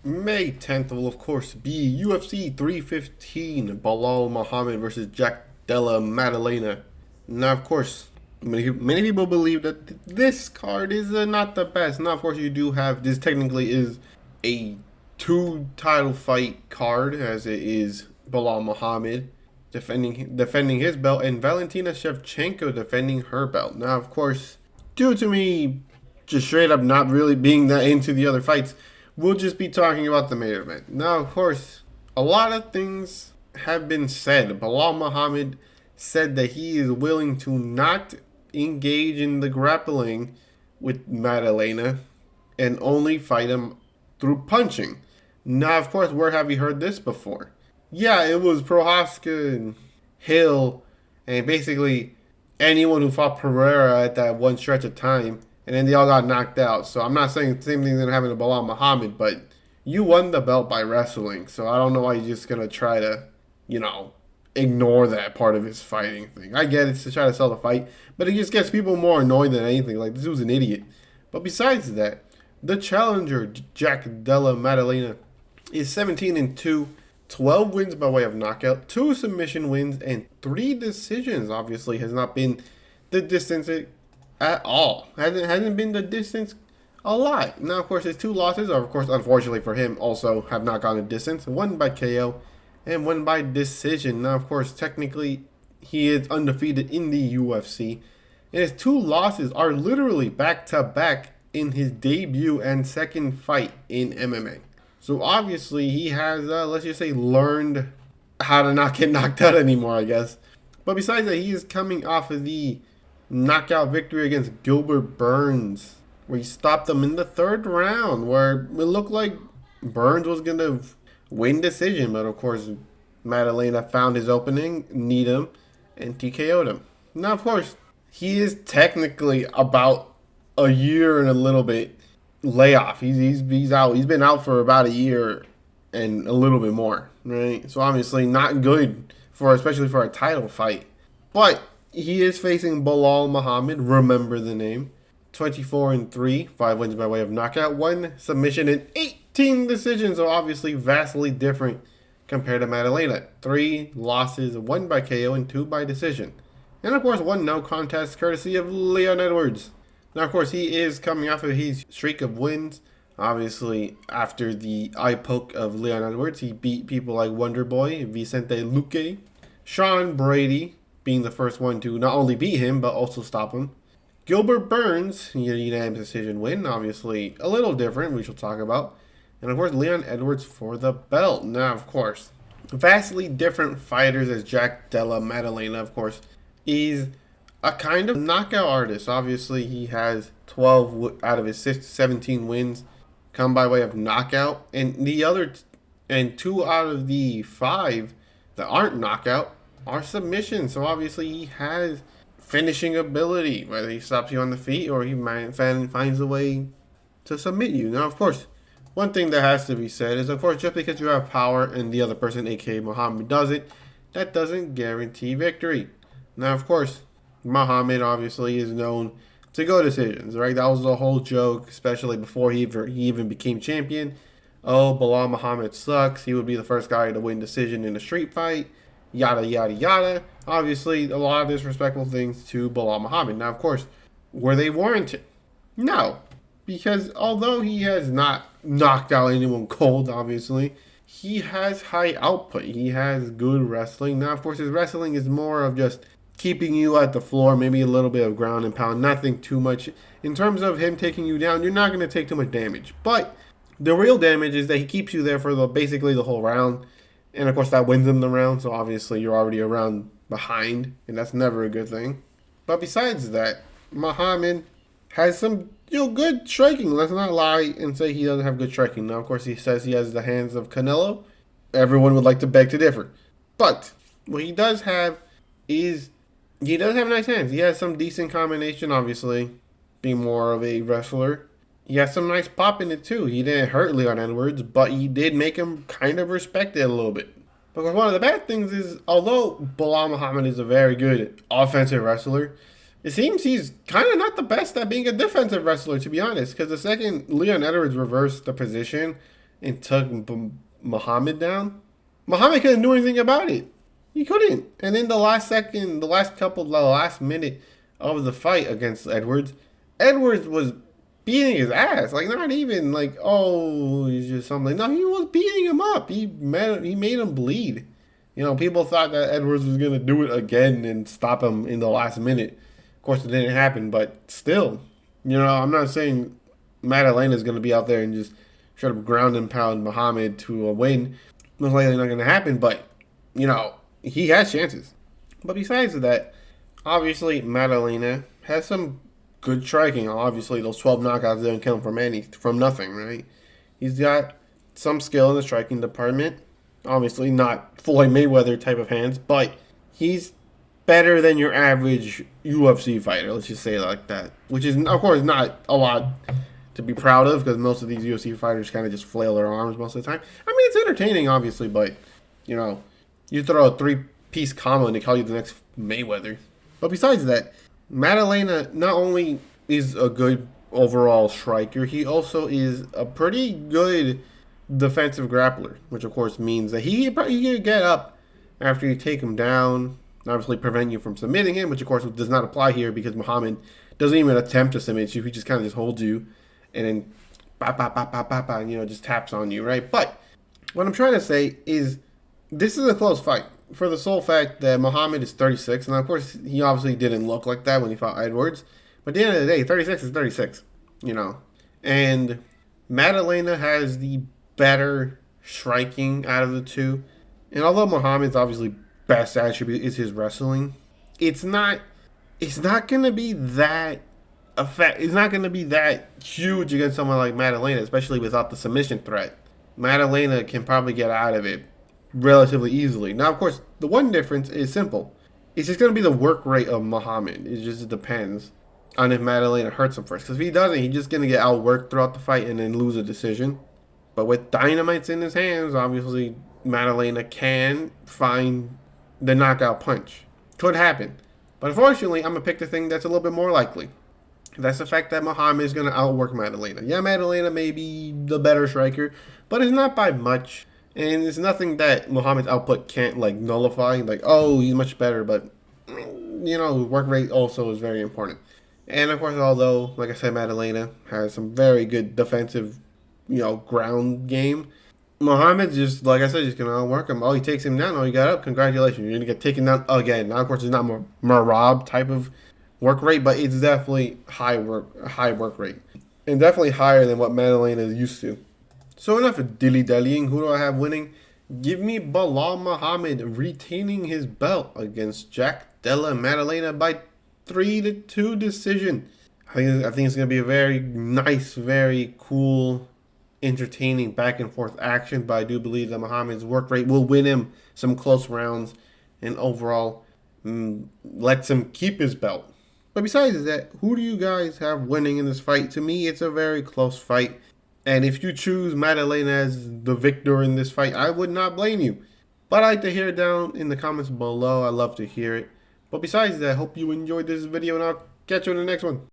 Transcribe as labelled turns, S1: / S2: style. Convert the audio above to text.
S1: May 10th will, of course, be UFC 315 Bilal Muhammad versus Jack Della Maddalena. Now, of course, many people believe that this card is not the best. Now, of course, you do have this technically is a two title fight card, as it is Bilal Muhammad defending his belt and Valentina Shevchenko defending her belt. Now, of course, due to me just straight up not really being that into the other fights, we'll just be talking about the main event. Now, of course, a lot of things have been said. Bilal Muhammad said that he is willing to not engage in the grappling with Maddalena and only fight him through punching. Now, of course, where have you heard this before? Yeah, it was Prohaska and Hill and basically anyone who fought Pereira at that one stretch of time, and then they all got knocked out. So I'm not saying the same thing that happened to Bilal Muhammad, but you won the belt by wrestling. So I don't know why you're just going to try to, ignore that part of his fighting thing. I get it's to try to sell the fight, but it just gets people more annoyed than anything. Like, this dude's an idiot. But besides that, the challenger, Jack Della Maddalena, is 17-2, 12 wins by way of knockout, 2 submission wins, and 3 decisions. Obviously, has not been the distance at all. Hasn't been the distance a lot. Now, of course, his 2 losses are, of course, unfortunately for him, also have not gone a distance. One by KO and one by decision. Now, of course, technically, he is undefeated in the UFC. And his 2 losses are literally back-to-back in his debut and second fight in MMA. So, obviously, he has, let's just say, learned how to not get knocked out anymore, I guess. But besides that, he is coming off of the knockout victory against Gilbert Burns, where he stopped him in the 3rd round, where it looked like Burns was going to win decision, but of course Maddalena found his opening, kneed him, and TKO'd him. Now, of course, he is technically about a year and a little bit layoff. He's out. He's been out for about a year and a little bit more, right? So obviously not good especially for a title fight. But he is facing Bilal Muhammad, remember the name. 24-3, 5 wins by way of knockout, 1 submission, and 18 decisions. So obviously vastly different compared to Maddalena. 3 losses, 1 by KO and 2 by decision. And of course 1 no contest courtesy of Leon Edwards. Now, of course, he is coming off of his streak of wins. Obviously, after the eye poke of Leon Edwards, he beat people like Wonderboy, Vicente Luque, Sean Brady, being the first one to not only beat him, but also stop him. Gilbert Burns, unanimous decision win, obviously a little different, which we'll talk about. And of course, Leon Edwards for the belt. Now, of course, vastly different fighters as Jack Della Maddalena, of course, is a kind of knockout artist. Obviously, he has 12 out of his 17 wins come by way of knockout, and and 2 out of the 5 that aren't knockout are submissions. So obviously, he has finishing ability, whether he stops you on the feet or he finds a way to submit you. Now, of course, one thing that has to be said is, of course, just because you have power and the other person, aka Muhammad, does it, that doesn't guarantee victory. Now, of course, Muhammad obviously is known to go decisions, right? That was the whole joke, especially before he even became champion. Oh, Bilal Muhammad sucks. He would be the first guy to win decision in a street fight. Yada, yada, yada. Obviously, a lot of disrespectful things to Bilal Muhammad. Now, of course, were they warranted? No. Because although he has not knocked out anyone cold, obviously, he has high output. He has good wrestling. Now, of course, his wrestling is more of just keeping you at the floor, maybe a little bit of ground and pound, nothing too much. In terms of him taking you down, you're not going to take too much damage. But the real damage is that he keeps you there for basically the whole round. And of course, that wins him the round, so obviously you're already a round behind, and that's never a good thing. But besides that, Muhammad has some good striking. Let's not lie and say he doesn't have good striking. Now, of course, he says he has the hands of Canelo. Everyone would like to beg to differ. But what he does have is he does have nice hands. He has some decent combination, obviously, being more of a wrestler. He has some nice pop in it, too. He didn't hurt Leon Edwards, but he did make him kind of respect it a little bit. Because one of the bad things is, although Bilal Muhammad is a very good offensive wrestler, it seems he's kind of not the best at being a defensive wrestler, to be honest. Because the second Leon Edwards reversed the position and took Muhammad down, Muhammad couldn't do anything about it. He couldn't. And then the last minute of the fight against Edwards, Edwards was beating his ass. Like, not even like, oh, he's just something. No, he was beating him up. He made him bleed. You know, people thought that Edwards was gonna do it again and stop him in the last minute. Of course, it didn't happen, but still, you know, I'm not saying Maddalena is gonna be out there and just try to ground and pound Muhammad to a win. Most likely not gonna happen, but you know, he has chances. But besides that, obviously Maddalena has some good striking. Obviously, those 12 knockouts didn't come from nothing, right? He's got some skill in the striking department. Obviously, not Floyd Mayweather type of hands, but he's better than your average UFC fighter. Let's just say it like that. Which is, of course, not a lot to be proud of because most of these UFC fighters kind of just flail their arms most of the time. I mean, it's entertaining, obviously, but you know, you throw a three-piece combo and they call you the next Mayweather. But besides that, Maddalena not only is a good overall striker, he also is a pretty good defensive grappler, which of course means that he can get up after you take him down, obviously prevent you from submitting him, which of course does not apply here because Muhammad doesn't even attempt to submit you. He just kind of just holds you and then you know, just taps on you, right? But what I'm trying to say is this is a close fight for the sole fact that Muhammad is 36, and of course he obviously didn't look like that when he fought Edwards. But at the end of the day, 36 is 36, you know. And Maddalena has the better striking out of the two. And although Muhammad's obviously best attribute is his wrestling, it's not gonna be that it's not gonna be that huge against someone like Maddalena, especially without the submission threat. Maddalena can probably get out of it relatively easily. Now, of course, the one difference is simple. It's just gonna be the work rate of Muhammad. It just depends on if Maddalena hurts him first. Because if he doesn't, he's just gonna get outworked throughout the fight and then lose a decision. But with dynamites in his hands, obviously Maddalena can find the knockout punch. Could happen. But unfortunately, I'm going to pick the thing that's a little bit more likely. That's the fact that Muhammad is going to outwork Maddalena. Yeah, Maddalena may be the better striker, but it's not by much. And it's nothing that Muhammad's output can't like nullify. Like, oh, he's much better, but you know, work rate also is very important. And of course, although, like I said, Maddalena has some very good defensive, you know, ground game. Muhammad's just, like I said, just going to outwork him. Oh, he takes him down. Oh, you got up. Congratulations. You're going to get taken down again. Now, of course, it's not Marab type of work rate, but it's definitely high work rate. And definitely higher than what Maddalena is used to. So enough of dilly-dallying. Who do I have winning? Give me Belal Muhammad retaining his belt against Jack Della Maddalena by 3-2 decision. I think it's going to be a very nice, very cool, entertaining back and forth action, but I do believe that Muhammad's work rate will win him some close rounds and overall lets him keep his belt. But besides that, who do you guys have winning in this fight? To me, it's a very close fight. And if you choose Maddalena as the victor in this fight, I would not blame you. But I'd like to hear it down in the comments below. I love to hear it. But besides that, I hope you enjoyed this video and I'll catch you in the next one.